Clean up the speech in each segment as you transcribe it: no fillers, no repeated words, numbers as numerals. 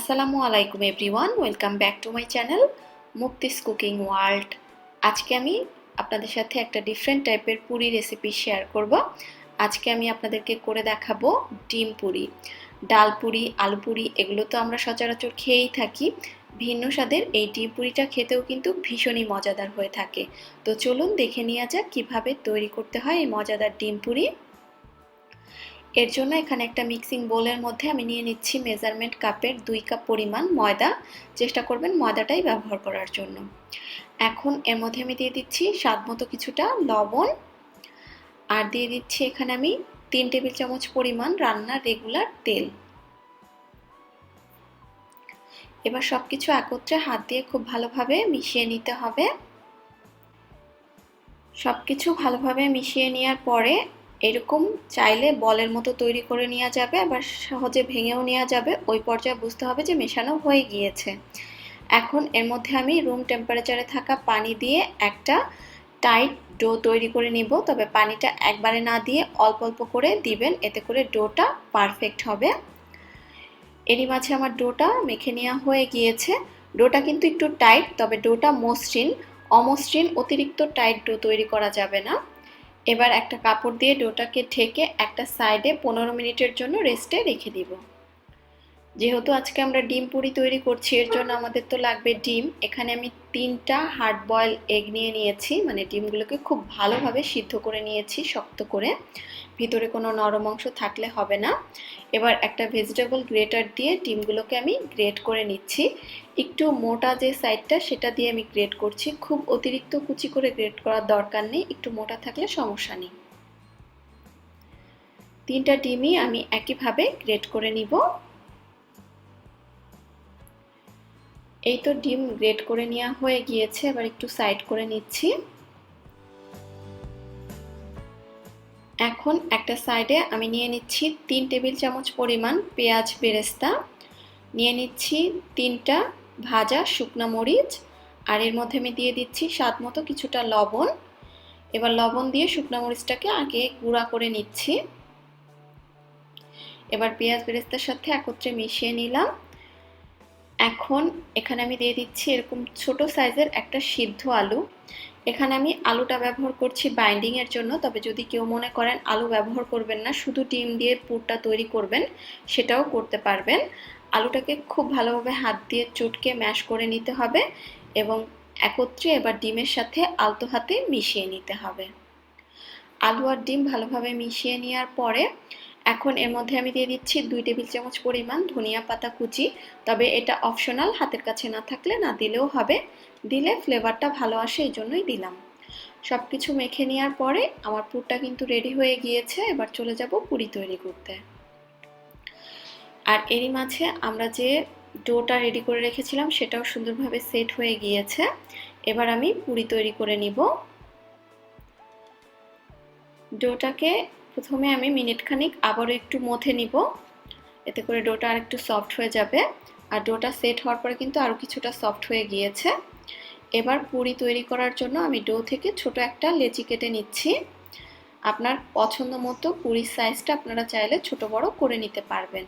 আসসালামু আলাইকুম everyone, welcome back to my channel Muktis cooking world. আজকে আমি আপনাদের সাথে একটা ডিফারেন্ট টাইপের পুরি রেসিপি শেয়ার করব। আজকে আমি আপনাদেরকে করে দেখাবো ডিম পুরি। ডাল পুরি, আলু পুরি এগুলো তো আমরা সচরাচর খেয়েই থাকি। ভিন্ন স্বাদের এই ডিম পুরিটা খেতেও কিন্তু ভীষণই মজাদার হয়ে থাকে। তো চলুন দেখে নেওয়া যাক কীভাবে তৈরি করতে হয় এই মজাদার ডিম পুরি। এর জন্য এখানে একটা মিক্সিং বোলের মধ্যে আমি নিয়ে নিচ্ছি মেজারমেন্ট কাপের 2 কাপ পরিমাণ ময়দা। চেষ্টা করবেন ময়দাটাই ব্যবহার করার জন্য। এখন এর মধ্যে আমি দিয়ে দিচ্ছি স্বাদমতো কিছুটা লবণ, আর দিয়ে দিচ্ছি এখানে আমি 3 টেবিল চামচ পরিমাণ রান্নার রেগুলার তেল। এবার সবকিছু একত্রে হাত দিয়ে খুব ভালোভাবে মিশিয়ে নিতে হবে। সবকিছু ভালোভাবে মিশিয়ে নেওয়ার পরে এরকম চাইলে বলের মতো তৈরি করে নেওয়া যাবে, আবার সহজে ভেঙেও নেওয়া যাবে। ওই পর্যায়ে বুঝতে হবে যে মেশানো হয়ে গিয়েছে। এখন এর মধ্যে আমি রুম টেম্পারেচারে থাকা পানি দিয়ে একটা টাইট ডো তৈরি করে নিব। তবে পানিটা একবারে না দিয়ে অল্প অল্প করে দিবেন, এতে করে ডোটা পারফেক্ট হবে। এরই মাঝে আমার ডোটা মেখে নেওয়া হয়ে গিয়েছে। ডোটা কিন্তু একটু টাইট, তবে ডোটা মসৃণ। অমসৃণ অতিরিক্ত টাইট ডো তৈরি করা যাবে না। এবার একটা কাপড় দিয়ে ডোটাকে ঢেকে একটা সাইডে 15 মিনিটের জন্য রেস্টে রেখে দিব। যেহেতু আজকে আমরা ডিম পুরি তৈরি করছি, এর জন্য আমাদের তো লাগবে ডিম। এখানে আমি 3টা হার্ড বয়েল এগ নিয়ে নিয়েছি, মানে ডিমগুলোকে খুব ভালোভাবে সিদ্ধ করে নিয়েছি শক্ত করে, ভিতরে কোনো নরম অংশ থাকলে হবে না। এবার একটা ভেজিটেবল গ্রেটার দিয়ে ডিমগুলোকে আমি গ্রেট করে নিচ্ছি। একটু মোটা যে সাইডটা সেটা দিয়ে আমি গ্রেট করছি, খুব অতিরিক্ত কুচি করে গ্রেট করার দরকার নেই, একটু মোটা থাকলে সমস্যা নেই। 3টা ডিমই আমি একইভাবে গ্রেট করে নিব। এই তো ডিম গ্রেট করে নেওয়া হয়ে গিয়েছে, এবার একটু সাইড করে নিচ্ছি। এখন একটা সাইডে আমি নিয়ে নিচ্ছি 3 টেবিল চামচ পরিমাণ পেঁয়াজ বেরেস্তা, নিয়ে নিচ্ছি 3টা ভাজা শুকনো মরিচ, আর এর মধ্যে আমি দিয়ে দিচ্ছি স্বাদ মতো কিছুটা লবণ। এবার লবণ দিয়ে শুকনো মরিচটাকে আগে গুঁড়া করে নিচ্ছি। এবার পেঁয়াজ বেরেস্তার সাথে একত্রে মিশিয়ে নিলাম। এখন এখানে আমি দিয়ে দিচ্ছি এরকম ছোট সাইজের একটা সিদ্ধ আলু। এখানে আমি আলুটা ব্যবহার করছি বাইন্ডিং এর জন্য, তবে যদি কেউ মনে করেন আলু ব্যবহার করবেন না, শুধু ডিম দিয়ে পুরটা তৈরি করবেন, সেটাও করতে পারবেন। আলুটাকে খুব ভালোভাবে হাত দিয়ে চটকে ম্যাশ করে নিতে হবে এবং একত্রে এবার ডিমের সাথে আলতো হাতে মিশিয়ে নিতে হবে। আলু আর ডিম ভালোভাবে মিশিয়ে নেওয়ার পরে এখন এর মধ্যে আমি দিয়ে দিচ্ছি 2 টেবিল চামচ পরিমাণ ধনিয়া পাতা কুচি। তবে এটা অপশনাল, হাতের কাছে না থাকলে না দিলেও হবে, দিলে ফ্লেভারটা ভালো আসে, এই জন্যই দিলাম। সব কিছু মেখে নেওয়ার পরে আমার পুরটা কিন্তু রেডি হয়ে গিয়েছে। এবার চলে যাব পুরি তৈরি করতে। আর এরই মাঝে আমরা যে ডোটা রেডি করে রেখেছিলাম সেটাও সুন্দরভাবে সেট হয়ে গিয়েছে। এবার আমি পুরি তৈরি করে নিব। ডোটাকে প্রথমে আমি মিনিট খানিক আবারও একটু মথে নিব, এতে করে ডোটা আর একটু সফট হয়ে যাবে। আর ডোটা সেট হওয়ার পরে কিন্তু আরও কিছুটা সফট হয়ে গিয়েছে। এবার পুরি তৈরি করার জন্য আমি ডো থেকে ছোট একটা লেচি কেটে নিচ্ছি। আপনার পছন্দ মতো পুরির সাইজটা আপনারা চাইলে ছোট বড় করে নিতে পারবেন।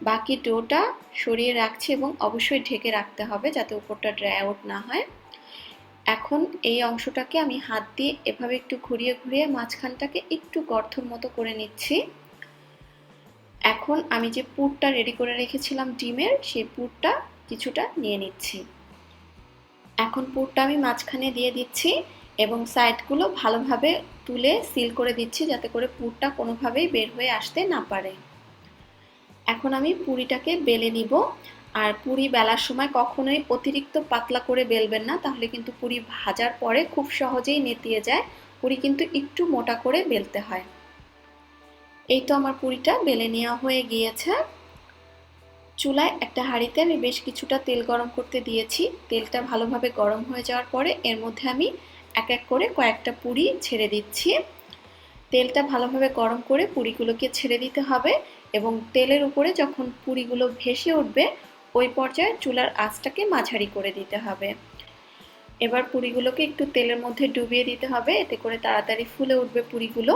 বাকি ডোটা সরিয়ে রাখছি এবং অবশ্যই ঢেকে রাখতে হবে যাতে উপরটা ড্রাই আউট না হয়। এখন এই অংশটাকে আমি হাত দিয়ে এভাবে একটু ঘুরিয়ে ঘুরিয়ে মাঝখানটাকে একটু গর্তর মতো করে নিচ্ছি। এখন আমি যে পুরটা রেডি করে রেখেছিলাম ডিমের, সেই পুরটা কিছুটা নিয়ে নিচ্ছি। এখন পুরটা আমি মাঝখানে দিয়ে দিচ্ছি এবং সাইডগুলো ভালোভাবে তুলে সিল করে দিচ্ছি যাতে করে পুরটা কোনোভাবেই বের হয়ে আসতে না পারে। এখন আমি পুরিটাকে বেলে নিব। আর পুরি বেলার সময় কখনোই অতিরিক্ত পাতলা করে বেলবেন না, তাহলে কিন্তু পুরি ভাজার পরে খুব সহজেই নেতিয়ে যায়। পুরি কিন্তু একটু মোটা করে বেলতে হয়। এই তো আমার পুরিটা বেলে নেওয়া হয়ে গিয়েছে। চুলায় একটা হাঁড়িতে আমি বেশ কিছুটা তেল গরম করতে দিয়েছি। তেলটা ভালোভাবে গরম হয়ে যাওয়ার পরে এর মধ্যে আমি এক এক করে কয়েকটা পুরি ছেড়ে দিচ্ছি। তেলটা ভালোভাবে গরম করে পুরিগুলোকে ছেড়ে দিতে হবে এবং তেলের উপরে যখন পুরিগুলো ভেসে উঠবে ওই পর্যায়ে চুলার আঁচটাকে মাঝারি করে দিতে হবে। এবার পুরিগুলোকে একটু তেলের মধ্যে ডুবিয়ে দিতে হবে, এতে করে তাড়াতাড়ি ফুলে উঠবে পুরিগুলো।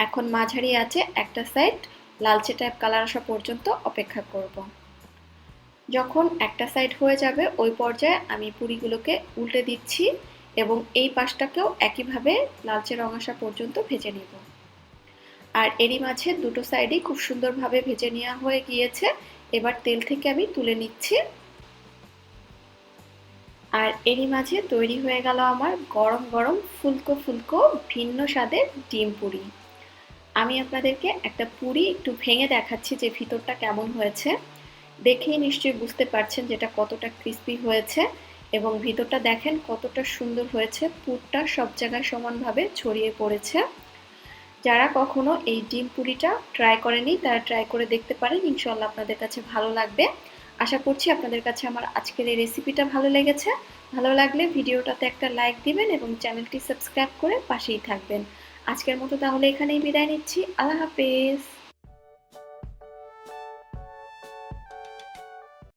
এখন মাঝারি আঁচে একটা সাইড লালচে টাইপ কালার আসা পর্যন্ত অপেক্ষা করব। যখন একটা সাইড হয়ে যাবে ওই পর্যায়ে আমি পুরিগুলোকে উল্টে দিচ্ছি এবং এই পাশটাকেও একইভাবে লালচে রং আসা পর্যন্ত ভেজে নিব। আর এরই মাঝে দুটো সাইডই খুব সুন্দরভাবে ভেজে নেওয়া হয়ে গিয়েছে। এবার তেল থেকে আমি তুলে নিচ্ছি। আর এরই মাঝে তৈরি হয়ে গেল আমার গরম গরম ফুলকো ফুলকো ভিন্ন স্বাদের ডিম পুরি। আমি আপনাদেরকে একটা পুরি একটু ভেঙে দেখাচ্ছি যে ভিতরটা কেমন হয়েছে। দেখেই নিশ্চয়ই বুঝতে পারছেন যেটা কতটা ক্রিস্পি হয়েছে এবং ভিতরটা দেখেন কতটা সুন্দর হয়েছে, পুরটা সব জায়গায় সমানভাবে ছড়িয়ে পড়েছে। যারা কখনো এই ডিম পুরিটা ট্রাই করেনি তারা ট্রাই করে দেখতে পারেন, ইনশাআল্লাহ আপনাদের কাছে ভালো লাগবে। আশা করছি আপনাদের কাছে আমার আজকের এই রেসিপিটা ভালো লেগেছে। ভালো লাগলে ভিডিওটাতে একটা লাইক দিবেন এবং চ্যানেলটি সাবস্ক্রাইব করে পাশেই থাকবেন। আজকের মতো তাহলে এখানেই বিদায় নিচ্ছি। আল্লাহ হাফেজ।